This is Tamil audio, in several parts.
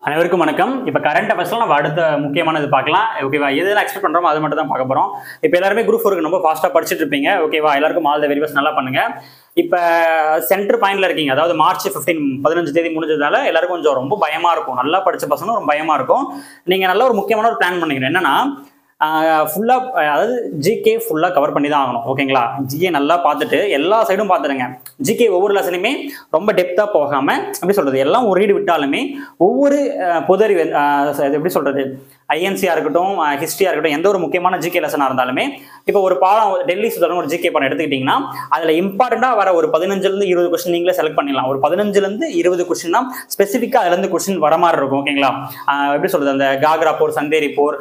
அனைவருக்கும் வணக்கம். இப்போ கரண்ட் அஃபேர்ஸ்ல நம்ம அடுத்த முக்கியமானது பார்க்கலாம். ஓகேவா, எதெல்லாம் எக்ஸ்பெக்ட் பண்றோமோ அது மட்டும் தான் பார்க்க போறோம். இப்போ எல்லாருமே குரூப் 4க்கு ரொம்ப ஃபாஸ்ட்டாக படிச்சுட்டு இருப்பீங்க. ஓகேவா, எல்லாருக்கும் ஆல் த வெரி பெஸ்ட், நல்லா பண்ணுங்க. இப்போ சென்டர் பாயிண்ட்ல இருக்கீங்க, அதாவது மார்ச் 15 தேதி முடிஞ்சதால எல்லாருக்கும் கொஞ்சம் ரொம்ப பயமா இருக்கும். நல்லா படிச்ச பசங்க ரொம்ப பயமா இருக்கும். நீங்க நல்ல ஒரு முக்கியமான ஒரு பிளான் பண்ணிக்கணும். என்னன்னா ஃபுல்லாக, அதாவது ஜிகே ஃபுல்லாக கவர் பண்ணி தான் ஆகணும். ஓகேங்களா, ஜிகே நல்லா பார்த்துட்டு எல்லா சைடும் பார்த்துடுங்க. ஜிகே ஒவ்வொரு லெசனுமே ரொம்ப டெப்த்தாக போகாமல், எப்படி சொல்கிறது, எல்லாம் ஒரு ரீடு விட்டாலுமே ஒவ்வொரு பொது அறிவு, எப்படி சொல்கிறது, ஐஎன்சியாக இருக்கட்டும், ஹிஸ்ட்ரியாக இருக்கட்டும், எந்த ஒரு முக்கியமான ஜிகே லெசனாக இருந்தாலுமே, இப்போ ஒரு பாடம் டெல்லி சுதரம் ஒரு ஜிகே பாடம் எடுத்துக்கிட்டிங்கன்னா அதில் இம்பார்ட்டண்ட்டாக வர ஒரு 15 to 20 கொஸ்டின் நீங்களே செலக்ட் பண்ணிடலாம். ஒரு 15 to 20 கொஸ்டின் தான் ஸ்பெசிஃபிக்காக அதுலேருந்து கொஸ்டின் வர மாதிரி இருக்கும். ஓகேங்களா, எப்படி சொல்கிறது, அந்த காக்ரா போர், சந்தேரி போர்,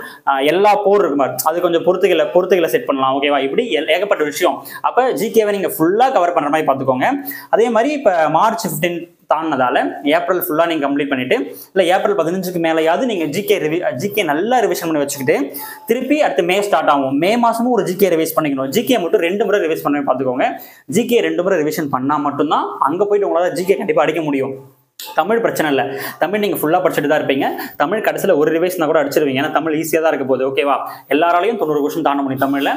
எல்லா போர் இருக்கு மாதிரி, அது கொஞ்சம் பொறுத்துகளை செட் பண்ணலாம். ஓகேவா, இப்படி ஏகப்பட்ட விஷயம். அப்போ ஜிகேவை நீங்கள் ஃபுல்லாக கவர் பண்ணுற மாதிரி பார்த்துக்கோங்க. அதே மாதிரி இப்போ மார்ச் 15 தாண்டினதால ஏப்ரல் ஃபுல்லாக நீங்கள் கம்ப்ளீட் பண்ணிட்டு, இல்லை ஏப்ரல் 15க்கு மேலேயாவது நீங்கள் ஜிகே நல்லா ரிவிஷன் பண்ணி வச்சுக்கிட்டு, திருப்பி அடுத்து மே ஸ்டார்ட் ஆகும். மே மாதமும் ஒரு ஜிகே ரிவைஸ் பண்ணிக்கணும். ஜிகே மட்டும் 2 முறை ரிவைஸ் பண்ணி பார்த்துக்கோங்க. ஜிகே 2 முறை ரிவிஷன் பண்ணால் மட்டும்தான் அங்கே போயிட்டு உங்களால் ஜிகே கண்டிப்பாக அடிக்க முடியும். தமிழ் பிரச்சனை இல்லை, தமிழ் நீங்கள் ஃபுல்லாக படிச்சுட்டு தான் இருப்பீங்க. தமிழ் கடைசியில் ஒரு ரிவைஸ்னா கூட அடிச்சிருவீங்க. ஏன்னா தமிழ் ஈஸியாக தான் இருக்க போகுது. ஓகேவா, எல்லாராலையும் 90 கொஸ்டின் தாண்ட முடியும் தமிழில்.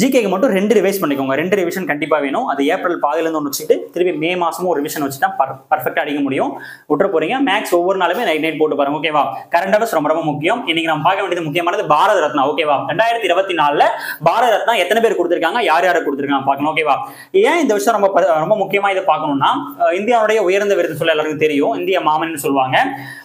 ஜிகேக்கு மட்டும் 2 ரிவைஸ் பண்ணிக்கோங்க. 2 ரிவிஷன் கண்டிப்பாக வேணும். அது ஏப்ரல் பாதியிலேருந்து ஒன்று வச்சுட்டு திருப்பி மே மாதமும் ஒரு ரிவிஷன் வச்சு தான் பர்ஃபெக்டாக அடிக்க முடியும். விட்டுற போறீங்க. மேக்ஸ் ஒவ்வொரு நாளுமே நைட் போட்டு பாருங்க. ஓகேவா, கரண்ட் அஃபேர்ஸ் ரொம்ப ரொம்ப முக்கியம். இன்னைக்கு நம்ம பார்க்க வேண்டியது முக்கியமானது பாரத ரத்னா. ஓகேவா, 2024 பாரத ரத்னா எத்தனை பேர் கொடுத்துருக்காங்க, யார் கொடுத்துருக்காங்க பார்க்கணும். ஓகேவா, ஏன் இந்த விஷயம் ரொம்ப முக்கியமாக இதை பார்க்கணும்னா, இந்தியாவுடைய உயர்ந்த விருது சொல்ல எல்லாருக்கும் தெரியும், இந்திய மாமன்னு சொல்லுவாங்க.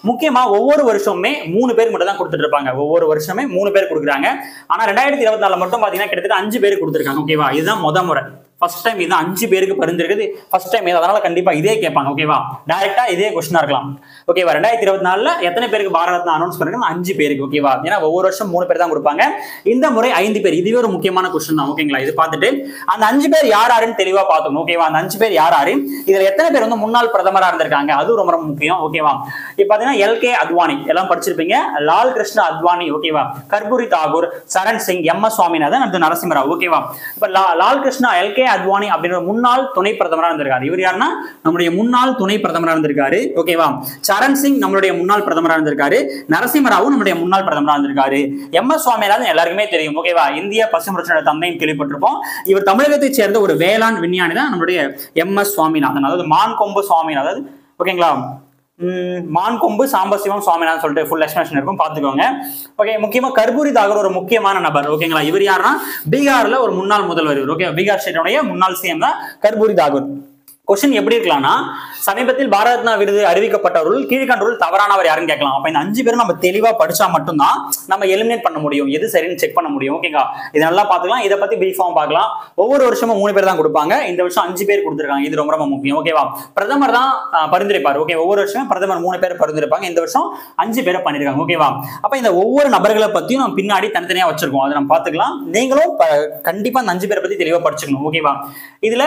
முக்கியமா ஒவ்வொரு வருஷமே 3 பேர் மட்டும் தான் கொடுத்துட்டு இருப்பாங்க. ஒவ்வொரு வருஷமே 3 பேர் கொடுக்குறாங்க. ஆனா 2024 மட்டும் பாத்தீங்கன்னா கிட்டத்தட்ட 5 பேர் கொடுத்துருக்காங்க. ஓகேவா, இதுதான் முறை. ஃபர்ஸ்ட் டைம் இதுதான் 5 பேருக்கு பரிந்துரைக்குது. ஃபர்ஸ்ட் டைம் இது, அதனால கண்டிப்பா இதே கேட்பாங்க. ஓகேவா, டைரக்டா இதே கொஸ்டினா இருக்கலாம். ஓகேவா, 2024 எத்தனை பேருக்கு பாரத ரத்னா அனௌன்ஸ் பண்ணுறாங்க? 5 பேருக்கு. ஓகேவா, ஏன்னா ஒவ்வொரு வருஷம் 3 பேர் தான் கொடுப்பாங்க. இந்த முறை 5 பேர். இதுவே ஒரு முக்கியமான கொஸ்டின் தான். ஓகேங்களா, இது பார்த்துட்டு அந்த 5 பேர் யாருன்னு தெளிவா பார்த்தோம். ஓகேவா, அந்த 5 பேர் யாரு, இதுல எத்தனை பேர் வந்து முன்னாள் பிரதமரா இருந்திருக்காங்க, அது ரொம்ப ரொம்ப முக்கியம். ஓகேவா, இப்ப பாத்தீங்கன்னா எல்கே அத்வானி எல்லாம் படிச்சிருப்பீங்க, லால் கிருஷ்ண அத்வானி, ஓகேவா, கர்பூரி தாகூர், சரண் சிங், எம்.எஸ். சுவாமிநாதன், அடுத்து நரசிம்மராவ். ஓகேவா, இப்ப லால் கிருஷ்ணா எல்கே அத்வானி அப்படின்ற முன்னாள் துணை பிரதமரா இருந்திருக்காரு. இவர் யாருன்னா நம்முடைய முன்னாள் துணை பிரதமரா இருந்திருக்காரு. ஓகேவா, சரண் சிங் நம்மளுடைய முன்னாள் பிரதமரா இருந்திருக்காரு. நரசிம்மராவும் நம்முடைய முன்னாள் பிரதமரா இருந்திருக்காரு. எம்.எஸ். சுவாமிநாதன் எல்லாருக்குமே தெரியும். ஓகேவா, இந்திய பசுமை புரட்சியோட தந்தையும் கேள்விப்பட்டிருப்போம். இவர் தமிழகத்தை சேர்ந்த ஒரு வேளாண் விஞ்ஞானி தான் நம்மளுடைய எம்.எஸ். சுவாமிநாதன், அதாவது மான்கொம்பு சுவாமிநாதன். ஓகேங்களா, மான்கொம்பு சாம்பசிவம் சுவாமிநாதன் சொல்லிட்டு ஃபுல் எக்ஸ்பிளனேஷன் இருக்கும், பார்த்துக்கோங்க. ஓகே, முக்கியமா கர்பூரி தாகூர் ஒரு முக்கியமான நபர். ஓகேங்களா, இவர் யாருன்னா பீகார்ல ஒரு முன்னாள் முதல்வர். ஓகே, பீகார் ஸ்டேட்டுடைய முன்னாள் சிஎம் தான் கர்பூரி தாகூர். கொஸ்டின் எப்படி இருக்கலாம்னா, சமீபத்தில் பாரத ரத்னா விருது அறிவிக்கப்பட்டவர்கள் கீழ்கண்டவர்கள் தவறானவர் யாருன்னு கேட்கலாம். அப்ப இந்த 5 பேரும் நம்ம தெளிவா படிச்சா மட்டும்தான் நம்ம எலிமினேட் பண்ண முடியும், எது சரின்னு செக் பண்ண முடியும். ஓகேங்களா, இது நல்லா பாத்துக்கலாம். இதை பத்தி பிரீஃபாவும் பார்க்கலாம். ஒவ்வொரு வருஷமும் 3 பேர் தான் கொடுப்பாங்க. இந்த வருஷம் 5 பேர் கொடுத்துருக்காங்க. இது ரொம்ப ரொம்ப முக்கியம். ஓகேவா, பிரதமர் தான் பரிந்துரைப்பார். ஓகே, ஒவ்வொரு வருஷமும் பிரதமர் 3 பேர் பரிந்துரைப்பாங்க. இந்த வருஷம் 5 பேரை பண்ணிருக்காங்க. ஓகேவா, அப்ப இந்த ஒவ்வொரு நபர்களை பத்தியும் நம்ம பின்னாடி தனித்தனியா வச்சிருக்கோம், அதை நம்ம பாத்துக்கலாம். நீங்களும் கண்டிப்பா இந்த 5 பேரை பத்தி தெளிவா படிச்சுக்கணும். ஓகேவா, இதுல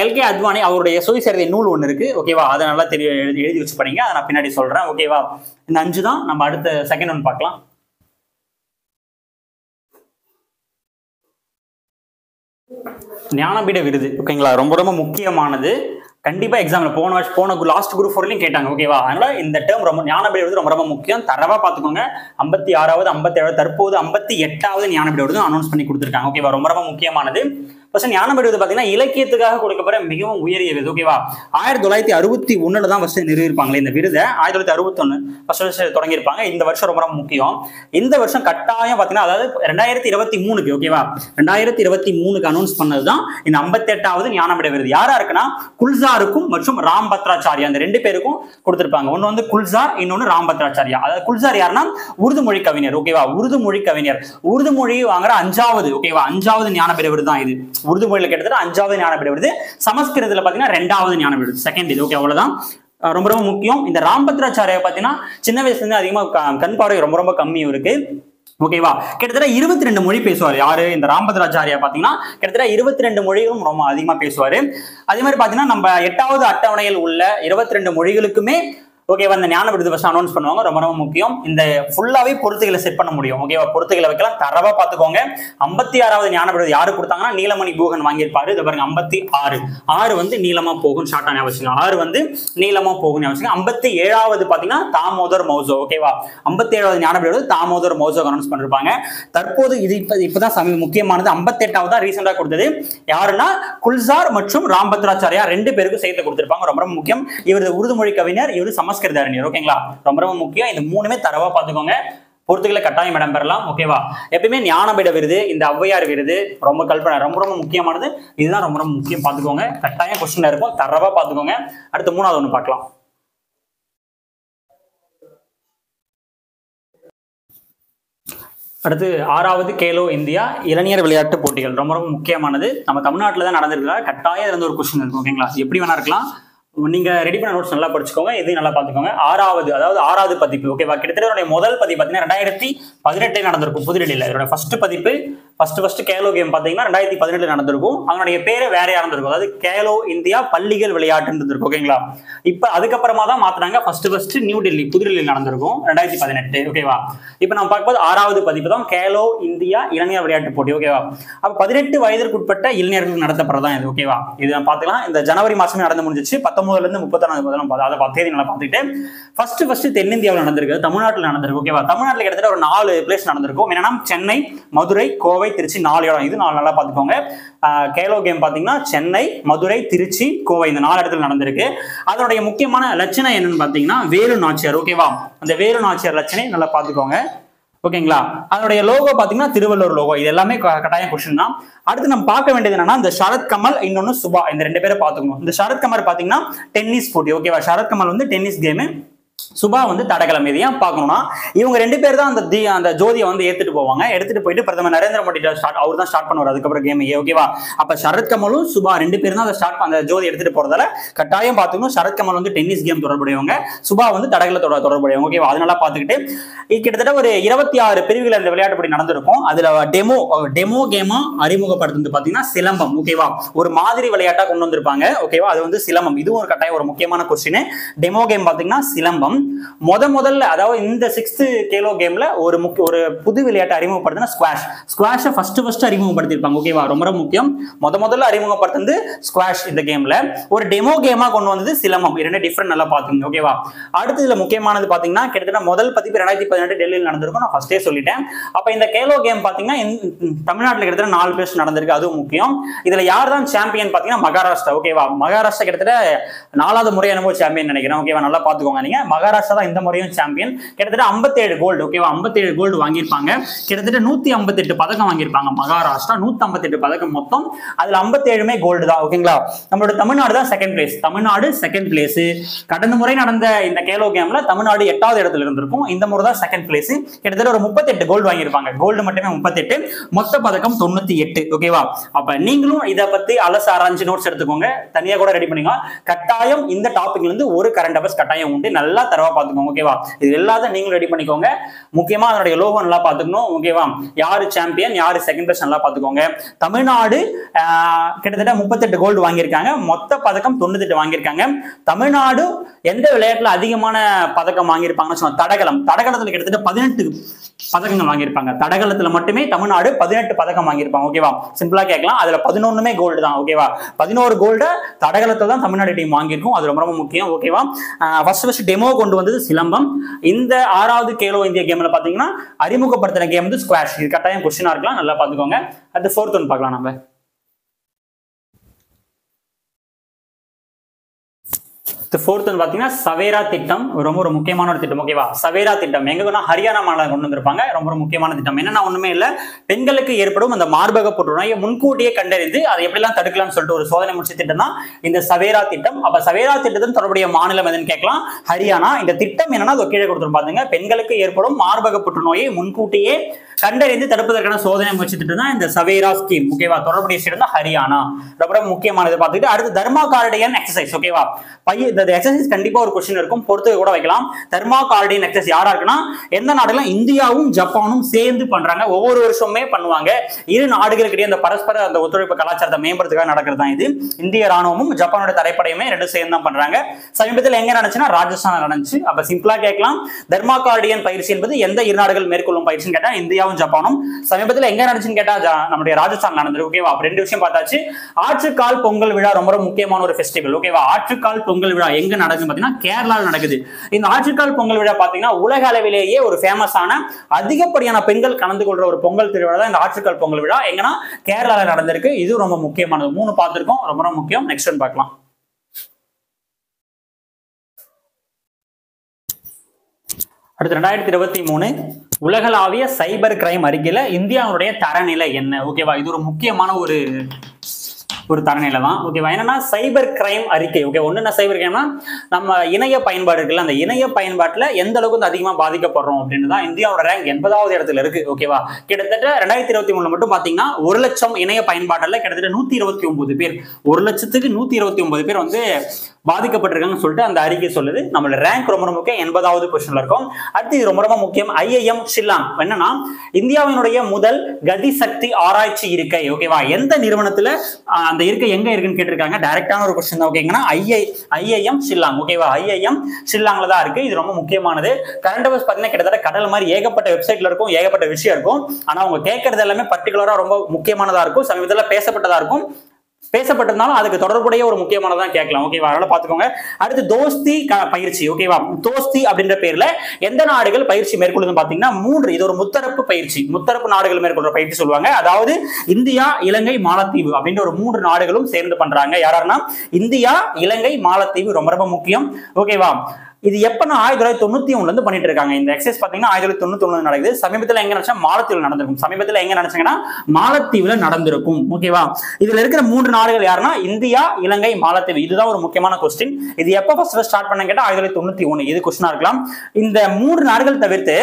எல்கே அத்வானி அவருடைய சுயசரிதை நூல் ஒன்று இருக்கு. ஓகேவா, அதை நல்லா எழுதி வச்சு படிங்க, அதை நான் பின்னாடி சொல்றேன். ஓகேவா, இந்த 5 தான். நம்ம அடுத்த செகண்ட் ஒன் பார்க்கலாம். ஞானபீட விருது. ஓகேங்களா, ரொம்ப ரொம்ப முக்கியமானது. கண்டிப்பா எக்ஸாம்ல போன லாஸ்ட் குரூப் 4லயும் கேட்டாங்க. ஓகேவா, அதனால இந்த டேர்ம் ரொம்ப, ஞானபீட விருது ரொம்ப ரொம்ப முக்கியம். தரவா பாத்துக்கோங்க. 56வது 57வது தற்போது 58வது ஞானபீட விருது அனௌன்ஸ் பண்ணி கொடுத்துருக்காங்க. ஓகேவா, ரொம்ப ரொம்ப முக்கியமானது. ஞானபீட விருது பாத்தீங்கன்னா இலக்கியத்துக்காக கொடுக்கப்படுற மிகவும் உயரிய விருது. ஓகேவா, 1961 தான் ஃபர்ஸ்ட் நிறுவிருப்பாங்களே இந்த விருதை. 1961 ஃபர்ஸ்ட் தொடங்கியிருப்பாங்க. இந்த வருஷம் ரொம்ப ரொம்ப முக்கியம். இந்த வருஷம் கட்டாயம் பாத்தீங்கன்னா, அதாவது 2023க்கு, ஓகேவா, 2023க்கு அனௌன்ஸ் பண்ணதுதான் இந்த 58வது ஞானபீட விருது. யாரா இருக்குன்னா குல்சாருக்கும் மற்றும் ராம் பத்ராச்சாரியா, அந்த 2 பேருக்கும் கொடுத்திருப்பாங்க. ஒன்னு வந்து குல்சார், இன்னொன்னு ராம் பத்ராச்சாரியா. அதாவது குல்சார் யாருன்னா உருது மொழி கவிஞர். ஓகேவா, உருது மொழி கவிஞர், உருது மொழி வாங்குற 5வது, ஓகேவா, 5வது ஞானபீட விருது தான் இது. உருது மொழியில கிட்டத்தட்ட 5வது ஞானபீட விருது. சமஸ்கிருதத்துல பாத்தீங்கன்னா 2வது ஞானபீட விருது, செகண்ட் இது. ஓகே, அவ்வளவுதான். ரொம்ப ரொம்ப முக்கியம். இந்த ராம் பத்ராச்சாரியா பாத்தீங்கன்னா சின்ன வயசுல இருந்து அதிகமா கண் பார்வை ரொம்ப ரொம்ப கம்மி இருக்கு. ஓகேவா, கிட்டத்தட்ட 22 மொழி பேசுவார். யாரு, இந்த ராம் பத்ராச்சாரியா பாத்தீங்கன்னா கிட்டத்தட்ட 22 மொழிகளும் ரொம்ப அதிகமா பேசுவாரு. அதே மாதிரி பாத்தீங்கன்னா நம்ம 8வது அட்டவணையில் உள்ள 22 மொழிகளுக்குமே ஓகேவா. இந்த ஞான விருது ஃபர்ஸ்ட் அனௌன்ஸ் பண்ணுவாங்க, ரொம்ப ரொம்ப முக்கியம். இந்த ஃபுல்லாவே பொறுத்துகளை செட் பண்ண முடியும். ஓகேவா, பொறுத்துகளை வைக்கலாம், தரவா பாத்துக்கோங்க. 56வது ஞான விருது யாரு கொடுத்தாங்கன்னா நீலமணி போகன் வாங்கியிருப்பாரு. இதை பாருங்க 56 6 வந்து நீளமா போகும், ஷார்ட்டா ஞாபகம் 6 வந்து நீளமா போகும் ஞாபகம். 57வது பாத்தீங்கன்னா தாமோதர் மௌசோ. ஓகேவா, 57வது ஞான விருது தாமோதர் மௌசோ அனௌன்ஸ் பண்ணிருப்பாங்க. தற்போது இது இப்பதான் முக்கியமானது 58வது தான் ரீசெண்டா கொடுத்தது. யாருன்னா குல்சார் மற்றும் ராம்பத்ராச்சாரியா 2 பேருக்கும் சேர்த்து கொடுத்திருப்பாங்க. ரொம்ப ரொம்ப முக்கியம். இவர் உருதுமொழி கவிஞர், இவர் சமஸ்கிருத அறிஞர். ஓகேங்களா, ரொம்ப ரொம்ப முக்கியம். இந்த மூணுமே தரவா பாத்துக்கோங்க, பொறுத்துக்களை கட்டாயம் இடம் பெறலாம். ஓகேவா, எப்பயுமே ஞானபீட விருது, இந்த ஔவையார் விருது ரொம்ப கல்பனை, ரொம்ப ரொம்ப முக்கியமானது. இதுதான் ரொம்ப ரொம்ப முக்கியம், பாத்துக்கோங்க. கட்டாயம் கொஸ்டின் இருக்கும், தரவா பாத்துக்கோங்க. அடுத்து 3வது ஒண்ணு பார்க்கலாம். அடுத்து 6வது கேலோ இந்தியா இளைஞர் விளையாட்டு போட்டிகள், ரொம்ப ரொம்ப முக்கியமானது. நம்ம தமிழ்நாட்டில் தான் நடந்திருக்கா, கட்டாயம் இருந்து ஒரு கொஸ்டின் இருக்கும். ஓகேங்களா, எப்படி வேணா இருக்கலாம். நீங்க ரெடி பண்ண நோட்ஸ் நல்லா படிச்சுக்கோங்க, இதையும் நல்லா பாத்துக்கோங்க. 6வது பதிப்பு. ஓகேவா, கிட்டத்தட்ட முதல் பதிப்பு பாத்தீங்கன்னா 2018 நடந்திருக்கும் புதுடெல்லியில. இதோட ஃபர்ஸ்ட் பதிப்பு ஃபர்ஸ்ட் கேலோ கேம் பாத்தீங்கன்னா 2018 நடந்திருக்கும். அவனுடைய பேரு வேறையா இருந்திருக்கும், அதாவது கேலோ இந்தியா பள்ளிகள் விளையாட்டு இருந்திருக்கும். ஓகேங்களா, இப்ப அதுக்கப்புறமா தான் மாத்தினாங்க. ஃபர்ஸ்ட் நியூ டெல்லி புதுடெல்லி நடந்திருக்கும் 2018. ஓகேவா, இப்ப நம்ம பார்க்கும்போது 6வது பதிப்பு தான் கேலோ இந்தியா இளைஞர் விளையாட்டு போட்டி. ஓகேவா, அப்ப 18 வயதிற்குட்பட்ட இளைஞர்கள் நடத்தப்படுறதா இது. ஓகேவா, இது நம்ம பாத்துக்கலாம். இந்த ஜனவரி மாசமே நடந்து முடிஞ்சிச்சு. 19ல இருந்து 34 அதை தேதி நல்லா பார்த்துக்கிட்டு ஃபர்ஸ்ட் தென்னிந்தியாவில் நடந்திருக்கு, தமிழ்நாட்டில் நடந்திருக்கு. ஓகேவா, தமிழ்நாட்டில் கிட்டத்தட்ட ஒரு 4 பிளேஸ் நடந்திருக்கும். என்னன்னா சென்னை, மதுரை, கோவை, திருச்சி 4 இடம். இது 4 நல்லா பார்த்துக்கோங்க. கேலோ கேம் பாத்தீங்கன்னா சென்னை, மதுரை, திருச்சி, கோவை இந்த 4 இடத்துல நடந்திருக்கு. அதனுடைய முக்கியமான லட்சணம் என்னன்னு பாத்தீங்கன்னா வேலு நாச்சியார். ஓகேவா, அந்த வேலு நாச்சியார் லட்சணை நல்லா பார்த்துக்கோங்க. ஓகேங்களா, அதனுடைய லோகோ பாத்தீங்கன்னா திருவள்ளுவர் லோகோ. இது எல்லாமே கட்டாயம் கொஸ்டின் தான். அடுத்து நம்ம பார்க்க வேண்டியது என்னன்னா இந்த சரத் கமல், இன்னொன்னு சுபா, இந்த 2 பேரை பார்த்துக்கணும். இந்த சரத் கமல் பாத்தீங்கன்னா டென்னிஸ் போட்டி. ஓகேவா, சரத் கமல் வந்து டென்னிஸ் கேமு, சுபா வந்து தடகளம். இது ஏன் பார்க்கணும்னா இவங்க 2 பேர் தான் அந்த ஜோதியை வந்து எடுத்துட்டு போவாங்க. எடுத்துட்டு போயிட்டு பிரதமர் நரேந்திர மோடி அவர் தான் ஸ்டார்ட் பண்ணுவார் அதுக்கப்புறம் கேம். ஓகேவா, அப்ப சரத் கமலும் சுபா 2 பேர் தான் அந்த ஜோதி எடுத்துட்டு போறதால கட்டாயம் பார்த்துக்கணும். சரத் கமல் வந்து டென்னிஸ் கேம் தொடர்புடையவங்க, சுபா வந்து தடகளத்தோட தொடர்புடையவங்க. ஓகேவா, அதனால பார்த்துக்கிட்டு கிட்டத்தட்ட ஒரு 26 பிரிவுகள் இந்த விளையாட்டு போட்டி நடந்திருக்கும். அதுல டெமோ கேமா அறிமுகப்படுத்துறது பாத்தீங்கன்னா சிலம்பம். ஓகேவா, ஒரு மாதிரி விளையாட்டா கொண்டு வந்திருப்பாங்க. ஓகேவா, அது வந்து சிலம்பம். இதுவும் ஒரு கட்டாயம் ஒரு முக்கியமான கொஸ்டின். டெமோ கேம் பாத்தீங்கன்னா சிலம்பம். முதல்ல அதாவது இந்த 6th கேலோ கேம்ல ஒரு புது விளையாட்டு அறிமுகப்படுத்தின ஸ்குவாஷ் ஃபர்ஸ்ட் அறிமுகப்படுத்திருப்பாங்க. ஓகேவா, ரொம்ப முக்கியம். முதல்ல அறிமுகப்படுத்துறது ஸ்குவாஷ். இந்த கேம்ல ஒரு டெமோ கேமா கொண்டு வந்தது சிலம்பம். 2 டிஃபரெண்ட் நல்லா பாத்துங்க. ஓகேவா, அடுத்து இதுல முக்கியமானது பாத்தீங்கன்னா கிட்டத்தட்ட முதல் பதிப்பு 2018 டெல்லியில் நடந்திருக்கும். நான் ஃபர்ஸ்டே சொல்லிட்டேன். அப்ப இந்த கேலோ கேம் பாத்தீங்கன்னா தமிழ்நாட்டில் கிட்டத்தட்ட 4 பேர் நடந்திருக்கு, அதுவும் முக்கியம். இதுல யார் தான் சாம்பியன் பாத்தீங்கன்னா மகாராஷ்டிரா. ஓகேவா, மகாராஷ்டிரா கிட்டத்தட்ட 4வது முறை என்னமோ சாம்பியன் நினைக்கிறேன். ஓகேவா, நல்லா பாத்துக்கோங்க. நீங்க மகாராஷ்டிரா தான் இந்த முறையும் சாம்பியன். கிட்டத்தட்ட 57 கோல்டு. ஓகேவா, 57 கோல்டு வாங்கியிருப்பாங்க. கிட்டத்தட்ட 158 பதக்கம் வாங்கியிருப்பாங்க மகாராஷ்டிரா. 158 பதக்கம் மொத்தம். அதுல 57மே கோல்டு தான். ஓகேங்களா, நம்மளோட தமிழ்நாடு தான் second place. Tamil Nadu second place. கடந்த முறை நடந்த இந்த கேலோ கேம்ல தமிழ்நாடு 8வது இடத்துல இருந்திருக்கும். இந்த முறை தான் செகண்ட் பிளேஸ். கிட்டத்தட்ட ஒரு 38 கோல்டு வாங்கியிருப்பாங்க. கோல்டு மட்டுமே 38, மொத்த பதக்கம் 98. ஓகேவா, அப்ப நீங்களும் இதை பத்தி அலச ஆராய்ச்சி நோட்ஸ் எடுத்துக்கோங்க, தனியா கூட ரெடி பண்ணிக்கோங்க. கட்டாயம் இந்த டாபிக்ல இருந்து ஒரு கரண்ட் அஃபேர்ஸ் கட்டாயம் உண்டு, நல்லா தரவா பாத்துக்கோங்க. ஓகேவா, இது எல்லாத்தையும் நீங்களும் ரெடி பண்ணிக்கோங்க. முக்கியமா அதனுடைய லோகோ நல்லா பாத்துக்கணும். ஓகேவா, யாரு சாம்பியன், யாரு செகண்ட் பிளேஸ் நல்லா பாத்துக்கோங்க. தமிழ்நாடு கிட்டத்தட்ட 38 கோல்டு வாங்கியிருக்காங்க, மொத்த பதக்கம் 98 வாங்கியிருக்காங்க. தமிழ்நாடு எந்த விளையாட்டுல அதிகமான பதக்கம் வாங்கியிருப்பாங்கன்னு சொன்னா தடகளத்துல கிட்டத்தட்ட 18 பதக்கங்கள் வாங்கியிருப்பாங்க. தடகளத்துல மட்டுமே தமிழ்நாடு 18 பதக்கம் வாங்கியிருப்பாங்க. ஓகேவா, சிம்பிளா கேட்கலாம். அதுல 11மே கோல்டு தான். ஓகேவா, 11 கோல்டு தடகளத்துல தான் தமிழ்நாடு டீம் வாங்கியிருக்கும். அது ரொம்ப முக்கியம். ஓகேவா, ஃபர்ஸ்ட் டெமோ கொண்டு வந்தது சிலம்பம். இந்த 6வது கேலோ இந்தியா கேம்ல பாத்தீங்கன்னா அறிமுகப்படுத்தின கேம் வந்து ஸ்குவாஷ். இது கட்டாயம் கொஸ்டினா இருக்கலாம், நல்லா பாத்துக்கோங்க. அடுத்து 4th ஒன் பார்க்கலாம் நம்ம. ஃபோர்த் வந்து பாத்தீங்கன்னா சவேரா திட்டம், ரொம்ப ஒரு முக்கியமான ஒரு திட்டம். ஓகேவா, சவேரா திட்டம் எங்கன்னா ஹரியானா மாநிலம் கொண்டு வந்திருப்பாங்க. ரொம்ப முக்கியமான திட்டம். என்னன்னா ஒண்ணுமே இல்ல, பெண்களுக்கு ஏற்படும் அந்த மார்பக புற்றுநோயை முன்கூட்டியே கண்டறிந்து அதை எப்படிலாம் தடுக்கலாம்னு சொல்லிட்டு ஒரு சோதனை முடிச்ச திட்டம் தான் இந்த சவேரா திட்டம். அப்ப சவேரா திட்டத்தின் தொடர்புடைய மாநிலம் எதுன்னு கேட்கலாம், ஹரியானா. இந்த திட்டம் என்னன்னா அது கீழே கொடுத்துரும் பாத்துங்க. பெண்களுக்கு ஏற்படும் மார்பக புற்றுநோயை முன்கூட்டியே கண்டறிந்து தடுப்பதற்கான சோதனை முயற்சி திட்டம் தான் இந்த சவேரா ஸ்கீம். ஓகேவா, தொடர்புடைய ஸ்டேட் தான் ஹரியானா. ரொம்ப முக்கியமானது பார்த்துக்கிட்டு அடுத்து தர்மா கார்டியன் எக்ஸசைஸ். ஓகேவா, இந்த எக்ஸசைஸ் கண்டிப்பா ஒரு கொஸ்டின் இருக்கும், பொறுத்து கூட வைக்கலாம். தெர்மாகார்டியன் எக்ஸசைஸ் யாரா இருக்குன்னா எந்த நாடுகளும் இந்தியாவும் ஜப்பானும் சேர்ந்து பண்றாங்க, ஒவ்வொரு வருஷமே பண்ணுவாங்க. இரு நாடுகளுக்கிடையே அந்த பரஸ்பர அந்த ஒத்துழைப்பு கலாச்சாரத்தை மேம்படுத்துக்காக நடக்கிறது தான் இது. இந்திய ராணுவமும் ஜப்பானோட தரைப்படையுமே ரெண்டு சேர்ந்து தான் பண்றாங்க. சமீபத்தில் எங்க நடந்துச்சுன்னா ராஜஸ்தான் நடந்துச்சு. அப்ப சிம்பிளா கேட்கலாம், தெர்மாகார்டியன் பயிற்சி என்பது எந்த இரு நாடுகள் மேற்கொள்ளும் பயிற்சின்னு கேட்டா இந்தியாவும் ஜப்பானும். சமீபத்தில் எங்க நடந்துச்சுன்னு கேட்டா நம்முடைய ராஜஸ்தான் நடந்தது. ஓகேவா, ரெண்டு விஷயம் பார்த்தாச்சு. ஆற்றுக்கால் பொங்கல் விழா ரொம்ப முக்கியமான ஒரு ஃபெஸ்டிவல். ஓகேவா, ஆற்றுக்கால் பொங்கல் விழா எங்க நடக்குது பாத்தீங்கன்னா கேரளாவில் நடக்குது. இந்த ஆற்றுக்கால் பொங்கல் விழா பாத்தீங்கன்னா உலக அளவிலேயே ஒரு ஃபேமஸான அதிகப்படியான பெண்கள் கலந்து கொள்ற ஒரு பொங்கல் திருவிழா தான் இந்த ஆற்றுக்கால் பொங்கல் விழா. எங்கன்னா கேரளாவில் நடந்திருக்கு. இது ரொம்ப முக்கியமானது. 3 பார்த்திருக்கோம், ரொம்ப ரொம்ப முக்கியம். நெக்ஸ்ட் ஒன் பார்க்கலாம். அடுத்து 2023 உலகளாவிய சைபர் கிரைம் அறிக்கையில இந்தியாவுடைய தரநிலை என்ன? ஓகேவா, இது ஒரு முக்கியமான ஒரு தரநிலை தான். ஓகேவா, என்னன்னா சைபர் கிரைம் அறிக்கை. ஓகே, ஒண்ணு சைபர் கிரைம்னா நம்ம இணைய பயன்பாடு இருக்குல்ல, அந்த இணைய பயன்பாட்டுல எந்த அளவுக்கு வந்து அதிகமா பாதிக்கப்படுறோம் அப்படின்னு தான் இந்தியாவோட ரேங்க் 80வது இடத்துல இருக்கு. ஓகேவா, கிட்டத்தட்ட 2023 மட்டும் பாத்தீங்கன்னா 1 லட்சம் இணைய பயன்பாட்டுல கிட்டத்தட்ட 129 பேர், 1 லட்சத்துக்கு 129 பேர் வந்து பாதிக்கப்பட்டிருக்காங்கன்னு சொல்லிட்டு அந்த அறிக்கை சொல்லுது. நம்மளோட ரேங்க் ரொம்ப ரொம்ப முக்கியம், 80வது பொசிஷன்ல இருக்கும். அடுத்து இது ரொம்ப ரொம்ப முக்கியம், IIM ஷில்லாங். என்னன்னா இந்தியாவினுடைய முதல் கதி சக்தி ஆராய்ச்சி இருக்கை. ஓகேவா, எந்த நிறுவனத்துல அந்த இருக்கை எங்க இருக்குன்னு கேட்டிருக்காங்க. டைரக்டான ஒரு கொஸ்டின் தான். ஓகேங்கன்னா IIM ஷில்லாங். ஓகேவா, IIM ஷில்லாங்ல தான் இருக்கு. இது ரொம்ப முக்கியமானது. கரண்ட் அஃபேர்ஸ் பார்த்தீங்கன்னா கிட்டத்தட்ட கடல் மாதிரி ஏகப்பட்ட வெப்சைட்ல இருக்கும், ஏகப்பட்ட விஷயம் இருக்கும். ஆனா அவங்க கேட்கறது எல்லாமே பர்டிகுலரா ரொம்ப முக்கியமானதா இருக்கும், சமீபத்தில் பேசப்பட்டதா இருக்கும். பேசப்பட்டிருந்தாலும் அதுக்கு தொடர்புடைய ஒரு முக்கியமானதான் கேட்கலாம். ஓகேவா, அதனால பாத்துக்கோங்க. அடுத்து தோஸ்தி பயிற்சி. ஓகேவா, தோஸ்தி அப்படின்ற பேர்ல எந்த நாடுகள் பயிற்சி மேற்கொள்ளுதுன்னு பாத்தீங்கன்னா 3. இது ஒரு முத்தரப்பு பயிற்சி, முத்தரப்பு நாடுகள் மேற்கொள்ற பயிற்சி சொல்லுவாங்க. அதாவது இந்தியா, இலங்கை, மாலத்தீவு அப்படின்ற ஒரு 3 நாடுகளும் சேர்ந்து பண்றாங்க. யாருன்னா இந்தியா, இலங்கை, மாலத்தீவு. ரொம்ப ரொம்ப முக்கியம். ஓகேவா, இது எப்பன்னா 1991 இருந்து பண்ணிட்டு இருக்காங்க. இந்த எக்ஸசைஸ் பாத்தீங்கன்னா 1991 நடக்குது. சமீபத்தில் எங்க நடந்துச்சா மாலத்தீவில் நடந்திருக்கும். சமீபத்தில் எங்க நடந்துச்சுங்கன்னா மாலத்தீவுல நடந்திருக்கும். ஓகேவா, இதுல இருக்கிற 3 நாடுகள் யாருன்னா இந்தியா, இலங்கை, மாலத்தீவு. இதுதான் ஒரு முக்கியமான கொஸ்டின். இது எப்ப ஃபர்ஸ்ட் ஸ்டார்ட் பண்ண கேட்டா 1991. இது கொஸ்டினா இருக்கலாம். இந்த 3 நாடுகள் தவிர்த்து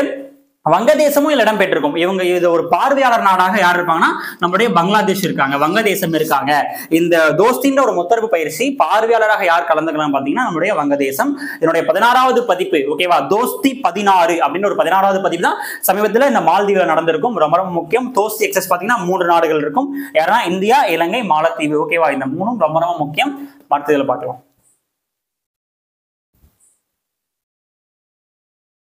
வங்கதேசமும் இதுல இடம் பெற்றிருக்கும். இவங்க இது ஒரு பார்வையாளர் நாடாக யார் இருப்பாங்கன்னா நம்மளுடைய பங்களாதேஷ் இருக்காங்க, வங்கதேசம் இருக்காங்க. இந்த தோஸ்தின்ற ஒரு முத்தரப்பு பயிற்சி பார்வையாளராக யார் கலந்துக்கலாம் பாத்தீங்கன்னா நம்மளுடைய வங்கதேசம். இதனுடைய 16வது பதிப்பு. ஓகேவா, தோஸ்தி 16 அப்படின்னு ஒரு 16வது பதிப்பு தான் சமீபத்தில் இந்த மால்தீவுல நடந்திருக்கும். ரொம்ப ரொம்ப முக்கியம். தோஸ்தி எக்ஸஸ் பாத்தீங்கன்னா 3 நாடுகள் இருக்கும். யாருன்னா இந்தியா, இலங்கை, மாலத்தீவு. ஓகேவா, இந்த 3 ரொம்ப ரொம்ப முக்கியம். அடுத்ததுல பார்க்கலாம்.